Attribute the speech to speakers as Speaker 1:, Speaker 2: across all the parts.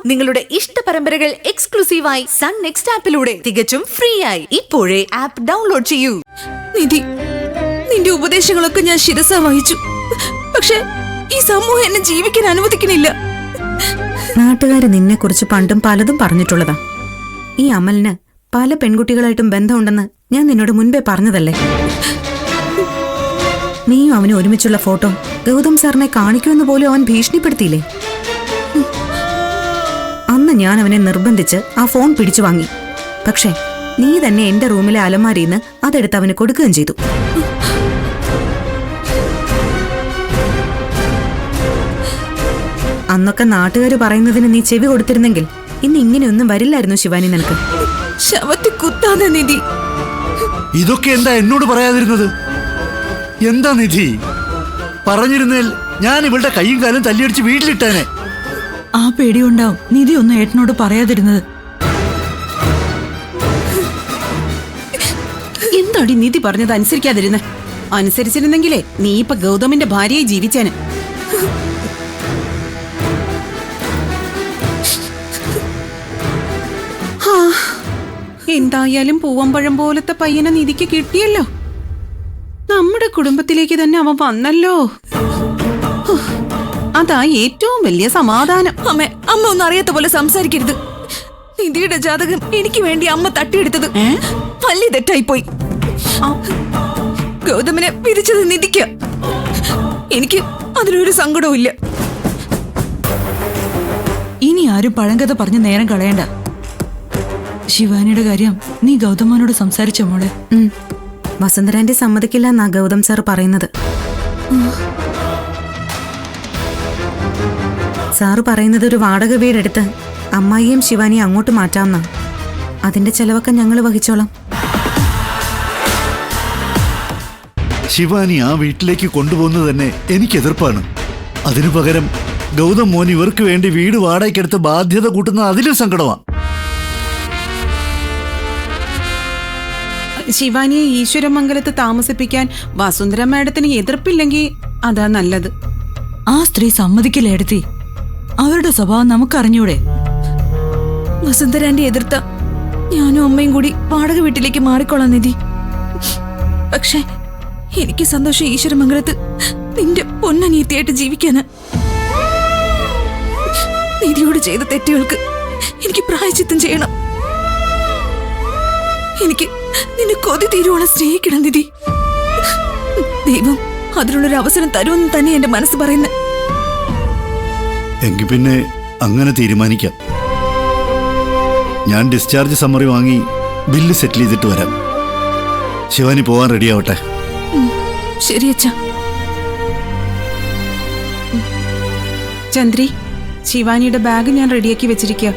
Speaker 1: നിങ്ങളുടെ ഇഷ്ട പരമ്പരകൾ എക്സ്ക്ലൂസീവായി സൺ നെക്സ്റ്റ് ആപ്പിലൂടെ തികച്ചും ഫ്രീ ആയി ഇപ്പോഴേ ആപ്പ് ഡൗൺലോഡ് ചെയ്യൂ.
Speaker 2: നിധി, നിന്റെ ഉപദേശങ്ങളൊക്കെ ഞാൻ ശിരസ വഹിച്ചു. പക്ഷെ ഈ സമൂഹം എന്നെ ജീവിക്കാൻ അനുവദിക്കണില്ല.
Speaker 3: നാട്ടുകാര് നിന്നെ കുറിച്ച് പണ്ടും പലതും പറഞ്ഞിട്ടുള്ളതാ. ഈ അമലിന് പല പെൺകുട്ടികളായിട്ടും ബന്ധമുണ്ടെന്ന് ഞാൻ നിന്നോട് മുൻപേ പറഞ്ഞതല്ലേ. നീയും അവന് ഒരുമിച്ചുള്ള ഫോട്ടോ ഗൗതം സാറിനെ കാണിക്കുമെന്ന് പോലും അവൻ ഭീഷണിപ്പെടുത്തിയില്ലേ. അന്ന് ഞാൻ അവനെ നിർബന്ധിച്ച് ആ ഫോൺ പിടിച്ചു വാങ്ങി. പക്ഷേ നീ തന്നെ എന്റെ റൂമിലെ അലമാരിന്ന് അതെടുത്ത് അവന് കൊടുക്കുകയും ചെയ്തു. അന്നൊക്കെ നാട്ടുകാര് പറയുന്നതിന് നീ ചെവി കൊടുത്തിരുന്നെങ്കിൽ ഇന്ന് ഇങ്ങനെയൊന്നും വരില്ലായിരുന്നു ശിവാനി നിനക്ക്.
Speaker 2: ശവത്തി കുത്താതെ നിധി.
Speaker 4: ഇതൊക്കെ എന്താ എന്നോട് പറയാതിരുന്നത്? എന്താ നിധി പറഞ്ഞിരുന്നേൽ ഞാൻ ഇവളുടെ കൈയും കാലും തല്ലിയടിച്ച് വീട്ടിലിട്ടേനെ.
Speaker 5: ആ പേടിയുണ്ടാവും നിധി ഒന്നും ഏട്ടനോട് പറയാതിരുന്നത്.
Speaker 2: എന്താടി നിധി പറഞ്ഞത് അനുസരിക്കാതിരുന്നെ? അനുസരിച്ചിരുന്നെങ്കിലേ നീ ഇപ്പൊ ഗൗതമിന്റെ ഭാര്യയെ ജീവിച്ചേനെ. എന്തായാലും പൂവമ്പഴം പോലത്തെ പയ്യനെ നിധിക്ക് കിട്ടിയല്ലോ. നമ്മുടെ കുടുംബത്തിലേക്ക് തന്നെ അവൻ വന്നല്ലോ. അതാ ഏറ്റവും വലിയ സമാധാനം.
Speaker 5: അമ്മ ഒന്നും അറിയാത്ത പോലെ സംസാരിക്കരുത്. നിധിയുടെ ജാതകം എനിക്ക് വേണ്ടി അമ്മ തട്ടിയെടുത്തത് വലിയ തെറ്റായിപ്പോയി. ഗൗതമിനെ വിധിച്ചത് നിധിക്ക്. എനിക്ക് അതിലൊരു സങ്കടവും ഇല്ല. ഇനി ആരും പഴങ്കഥ പറഞ്ഞ് നേരം കളയണ്ട. ശിവാനിയുടെ കാര്യം നീ ഗൗതമനോട് സംസാരിച്ച മോളെ?
Speaker 3: വസുന്ധരാന്റെ സമ്മതിക്കില്ല എന്നാ ഗൗതം സാർ പറയുന്നത്. സാറ് പറയുന്നത് ഒരു വാടക വീടെടുത്ത് അമ്മായിയും ശിവാനിയും അങ്ങോട്ട് മാറ്റാമെന്നാ. അതിന്റെ ചെലവൊക്കെ ഞങ്ങൾ വഹിച്ചോളാം.
Speaker 4: ശിവാനി ആ വീട്ടിലേക്ക് കൊണ്ടുപോകുന്നത് തന്നെ എനിക്ക് എതിർപ്പാണ്. അതിനു പകരം ഗൗതം മോൻ ഇവർക്ക് വേണ്ടി വീട് വാടകയ്ക്കെടുത്ത് ബാധ്യത കൂട്ടുന്നത് അതിലും സങ്കടമാണ്.
Speaker 2: ശിവാനിയെ ഈശ്വരമംഗലത്ത് താമസിപ്പിക്കാൻ വസുന്ധര മാഡത്തിന് എതിർപ്പില്ലെങ്കിൽ അതാ നല്ലത്.
Speaker 5: ആ സ്ത്രീ സമ്മതിക്കില്ല എടുത്തി. അവരുടെ സ്വഭാവം നമുക്കറിഞ്ഞൂടെ. വസുന്ധരാന്റെ എതിർത്ത ഞാനും അമ്മയും കൂടി വാടക വീട്ടിലേക്ക് മാറിക്കൊള്ളാം നിധി. പക്ഷെ എനിക്ക് സന്തോഷം ഈശ്വരമംഗലത്ത് നിന്റെ പൊന്നനീതിയായിട്ട് ജീവിക്കാന്. നിധിയോട് ചെയ്ത തെറ്റുകൾക്ക് എനിക്ക് പ്രായശ്ചിത്തം ചെയ്യണം. എനിക്ക് നിന്നെ കൊതി തീരുവോളം സ്നേഹിക്കണം നിധി. ദൈവം അതിനുള്ളൊരു അവസരം തരുമെന്ന് തന്നെ എന്റെ മനസ്സ് പറയുന്നത്.
Speaker 4: എങ്കിൽ പിന്നെ അങ്ങനെ തീരുമാനിക്കാം. ഞാൻ ഡിസ്ചാർജ് സമ്മറി വാങ്ങി ബില്ല് സെറ്റിൽ ചെയ്തിട്ട് വരാം. ശിവാനി പോവാൻ റെഡിയാവട്ടെ.
Speaker 5: ശരി അച്ഛാ.
Speaker 2: ചന്ദ്രി, ശിവാനിയുടെ ബാഗ് ഞാൻ റെഡിയാക്കി വെച്ചിരിക്കുക.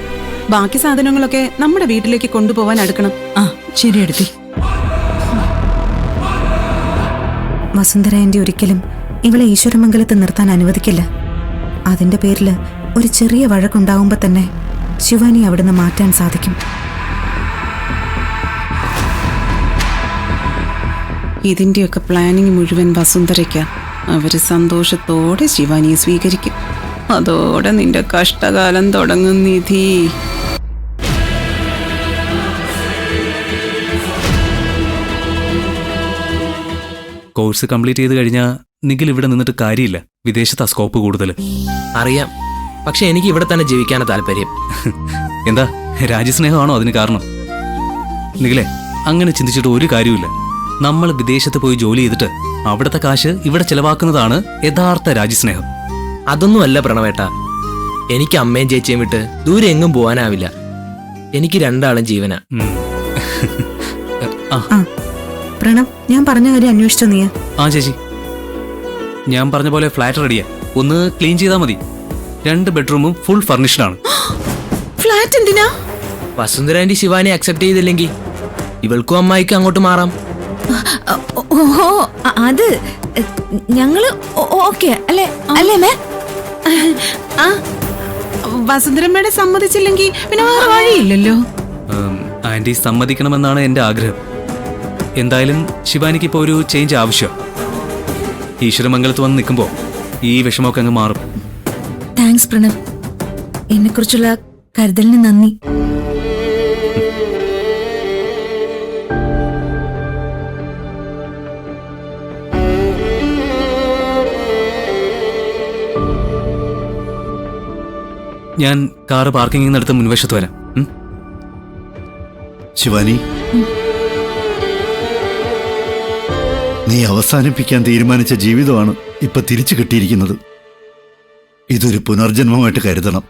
Speaker 2: ബാക്കി സാധനങ്ങളൊക്കെ നമ്മുടെ വീട്ടിലേക്ക് കൊണ്ടുപോവാൻ അടുക്കണം.
Speaker 5: ആ ശരി എടുത്തി.
Speaker 3: വസുന്ധര ആന്റി ഒരിക്കലും ഇവളെ ഈശ്വരമംഗലത്ത് നിർത്താൻ അനുവദിക്കില്ല. അതിന്റെ പേരില് ഒരു ചെറിയ വഴക്കുണ്ടാവുമ്പോ തന്നെ ശിവാനി അവിടുന്ന് മാറ്റാൻ സാധിക്കും.
Speaker 2: ഇതിന്റെയൊക്കെ പ്ലാനിങ് മുഴുവൻ വസുന്ധരയ്ക്ക. അവര് സന്തോഷത്തോടെ ശിവാനിയെ സ്വീകരിക്കും. അതോടെ നിന്റെ കഷ്ടകാലം തുടങ്ങും നിധി.
Speaker 6: കോഴ്സ് കംപ്ലീറ്റ് ചെയ്ത് കഴിഞ്ഞാൽ നിഖിൽ ഇവിടെ നിന്നിട്ട് കാര്യമില്ല. വിദേശത്താ സ്കോപ്പ് കൂടുതൽ.
Speaker 7: അറിയാം, പക്ഷെ എനിക്ക് ഇവിടെ തന്നെ ജീവിക്കാനാ താല്പര്യം.
Speaker 6: എന്താ രാജ്യസ്നേഹമാണോ അതിന് കാരണം? നിഖിലെ, അങ്ങനെ ചിന്തിച്ചിട്ട് ഒരു കാര്യമില്ല. നമ്മൾ വിദേശത്ത് പോയി ജോലി ചെയ്തിട്ട് അവിടുത്തെ കാശ് ഇവിടെ ചെലവാക്കുന്നതാണ് യഥാർത്ഥ രാജ്യസ്നേഹം.
Speaker 7: അതൊന്നുമല്ല പ്രണവേട്ട. എനിക്ക് അമ്മയും ചേച്ചിയും വിട്ട് ദൂരെ എങ്ങും പോകാനാവില്ല. എനിക്ക് രണ്ടാളും ജീവനാ.
Speaker 3: പ്രണവ്, ഞാൻ പറഞ്ഞ കാര്യം അന്വേഷിച്ചോ നീ?
Speaker 6: ആ ചേച്ചി, ഞാൻ പറഞ്ഞ പോലെ ഫ്ലാറ്റ് റെഡിയാ. ഒന്ന് ക്ലീൻ ചെയ്താൽ മതി. 2 ബെഡ്റൂമും ഫുൾ ഫർണിഷ്ഡ് ആണ്.
Speaker 2: ഫ്ലാറ്റ് എന്തിനാ?
Speaker 7: വസുന്ധരാന്റി ശിവാനി അക്സെപ്റ്റ് ചെയ്തില്ലെങ്കിൽ ഇവൾക്കും അമ്മായിക്കും അങ്ങോട്ട് മാറാം.
Speaker 5: ഓഹോ, അത് ഞങ്ങള് ഓക്കെ അല്ലേ? അല്ലേ മേ?
Speaker 2: വസുന്ധരമ്മയുടെ സമ്മതിച്ചില്ലെങ്കിൽ പിന്നെ വേറെ വഴിയില്ലല്ലോ.
Speaker 6: ആന്റി സമ്മതിക്കണമെന്നാണ് എൻ്റെ ആഗ്രഹം. എന്തായാലും ശിവാനിക്ക് ഇപ്പോൾ ഒരു ചേഞ്ച് ആവശ്യം. ഈശ്വരമംഗലത്ത് വന്ന് നിൽക്കുമ്പോൾ ഈ വിഷമമൊക്കെ അങ്ങ് മാറും.
Speaker 5: താങ്ക്സ് പ്രണവ്. എന്നെക്കുറിച്ചുള്ള കരുതലിന് നന്ദി.
Speaker 6: ഞാൻ കാറ് പാർക്കിംഗിൽ നിന്നെടുത്ത് മുൻവശത്ത് വരാം.
Speaker 4: ശിവാനി, നീ അവസാനിപ്പിക്കാൻ തീരുമാനിച്ച ജീവിതമാണ് ഇപ്പൊ തിരിച്ചു കിട്ടിയിരിക്കുന്നത്. ഇതൊരു പുനർജന്മമായിട്ട് കരുതണം.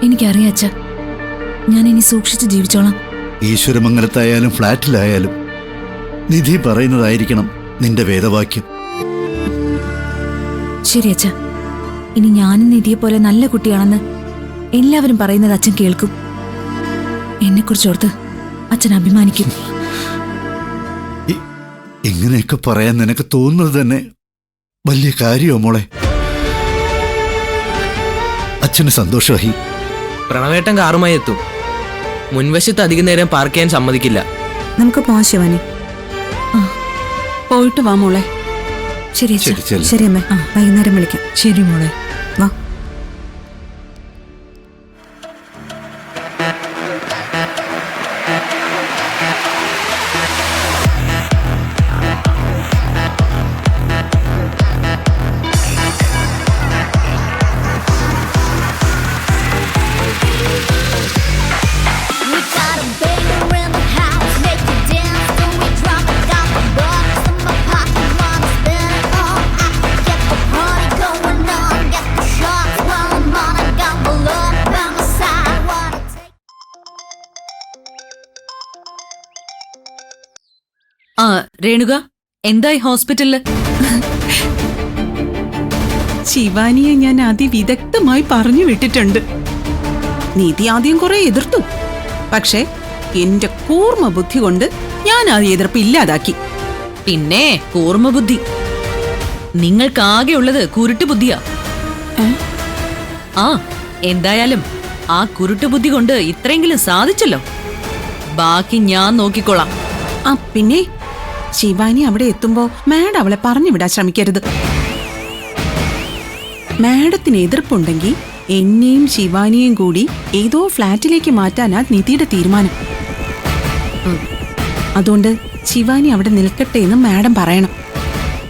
Speaker 5: എനിക്കറിയാം അച്ഛ, ഞാൻ ഇനി സൂക്ഷിച്ച് ജീവിച്ചോളാം.
Speaker 4: ഈശ്വരമംഗലത്തായാലും ഫ്ലാറ്റിലായാലും നിധി പറയുന്നതായിരിക്കണം നിന്റെ വേദവാക്യം.
Speaker 5: ശരി അച്ഛ, ഇനി ഞാനും നിധിയെ പോലെ നല്ല കുട്ടിയാണെന്ന് എല്ലാവരും പറയുന്നത് അച്ഛൻ കേൾക്കും. എന്നെക്കുറിച്ചോർത്ത് അച്ഛൻ അഭിമാനിക്കും.
Speaker 4: ഇങ്ങനെയൊക്കെ പറയാൻ നിനക്ക് തോന്നുന്നത് തന്നെ വലിയ കാര്യമോ മോളെ? അച്ഛന് സന്തോഷമായി.
Speaker 7: പ്രണവേട്ടൻ കാറുമായി എത്തും. മുൻവശത്ത് അധികം നേരം പാർക്ക് ചെയ്യാൻ സമ്മതിക്കില്ല.
Speaker 3: നമുക്ക് പോവാം ശിവാനി.
Speaker 2: പോയിട്ട് വാ മോളെ.
Speaker 5: ശരി അച്ഛ.
Speaker 4: ശരി ചെല്ലു.
Speaker 3: ശരി അമ്മേ, വൈകുന്നേരം വിളിക്കാം.
Speaker 5: ശരി മോളെ.
Speaker 3: വാ.
Speaker 8: We got a banger in the house, make you dance when we drop it. Got the bucks in my pocket, wanna spend it all. I can get the party going on, get the shots while I'm on. I got my love by my side, wanna take.
Speaker 1: ആ രേണുക, എന്തായി ഹോസ്പിറ്റലില്?
Speaker 2: ശിവാനിയെ ഞാൻ അതിവിദഗ്ധമായി പറഞ്ഞു വിട്ടിട്ടുണ്ട്. നീതി ആദ്യം കുറെ എതിർത്തു, പക്ഷെ എന്റെ കൂർമ്മ ബുദ്ധി കൊണ്ട് ഞാൻ ആ എതിർപ്പ് ഇല്ലാതാക്കി.
Speaker 1: പിന്നെ കൂർമ്മ ബുദ്ധി. നിങ്ങൾക്കാകെയുള്ളത് കുരുട്ട് ബുദ്ധിയാ. ആ എന്തായാലും ആ കുരുട്ട് ബുദ്ധി കൊണ്ട് ഇത്രയെങ്കിലും സാധിച്ചല്ലോ. ബാക്കി ഞാൻ നോക്കിക്കോളാം.
Speaker 2: ആ പിന്നെ ശിവാനി അവിടെ എത്തുമ്പോ മാഡം അവളെ പറഞ്ഞു വിടാൻ ശ്രമിക്കരുത്. മാഡത്തിന് എതിർപ്പുണ്ടെങ്കിൽ എന്നെയും ശിവാനിയെയും കൂടി ഏതോ ഫ്ലാറ്റിലേക്ക് മാറ്റാനാ നിധിയുടെ തീരുമാനം. അതുകൊണ്ട് ശിവാനി അവിടെ നിൽക്കട്ടെ എന്ന് മാഡം പറയണം.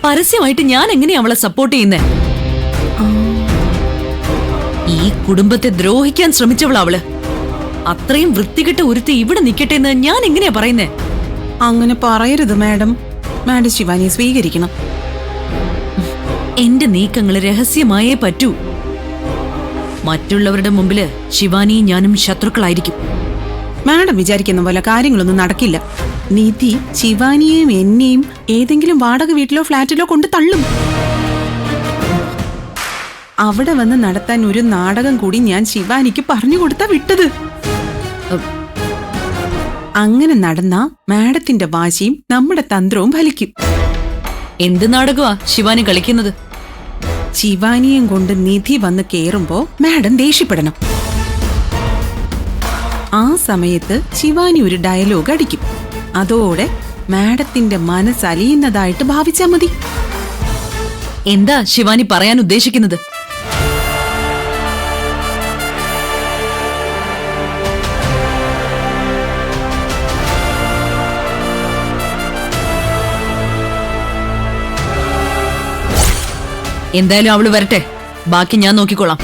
Speaker 1: പരസ്യമായിട്ട് ഞാൻ എങ്ങനെയാ അവളെ സപ്പോർട്ട് ചെയ്യുന്നേ? ഈ കുടുംബത്തെ ദ്രോഹിക്കാൻ ശ്രമിച്ചവളാ അവള്. അത്രയും വൃത്തികെട്ട ഒരുത്തി ഇവിടെ നിൽക്കട്ടെ എന്ന് ഞാൻ എങ്ങനെയാ പറയുന്നേ?
Speaker 2: അങ്ങനെ പറയരുത് മാഡം. മാഡം ശിവാനിയെ സ്വീകരിക്കണം.
Speaker 1: എന്റെ നീക്കങ്ങൾ രഹസ്യമായേ പറ്റൂ. മറ്റുള്ളവരുടെ മുമ്പില് ശിവാനിയും ഞാനും ശത്രുക്കളായിരിക്കും.
Speaker 2: മാഡം വിചാരിക്കുന്ന പോലെ കാര്യങ്ങളൊന്നും നടക്കില്ല. നിധി ശിവാനിയെയും എന്നെയും ഏതെങ്കിലും വാടക വീട്ടിലോ ഫ്ലാറ്റിലോ കൊണ്ട് തള്ളും. അവിടെ വന്ന് നടത്താൻ ഒരു നാടകം കൂടി ഞാൻ ശിവാനിക്ക് പറഞ്ഞു കൊടുത്താ വിട്ടത്. അങ്ങനെ നടന്നാ മാഡത്തിന്റെ വാശിയും നമ്മുടെ തന്ത്രവും ഫലിക്കും.
Speaker 1: എന്ത് നാടകമാ ശിവാനി കളിക്കുന്നത്?
Speaker 2: ശിവാനിയും കൊണ്ട് നിധി വന്ന് കേറുമ്പോ മാഡം ദേഷ്യപ്പെടണം. ആ സമയത്ത് ശിവാനി ഒരു ഡയലോഗ് അടിക്കും. അതോടെ മാഡത്തിന്റെ മനസ്സലിയുന്നതായിട്ട് ഭാവിച്ചാ മതി.
Speaker 1: എന്താ ശിവാനി പറയാൻ ഉദ്ദേശിക്കുന്നത്? എന്തായാലും അവള് വരട്ടെ, ബാക്കി ഞാൻ നോക്കിക്കോളാം.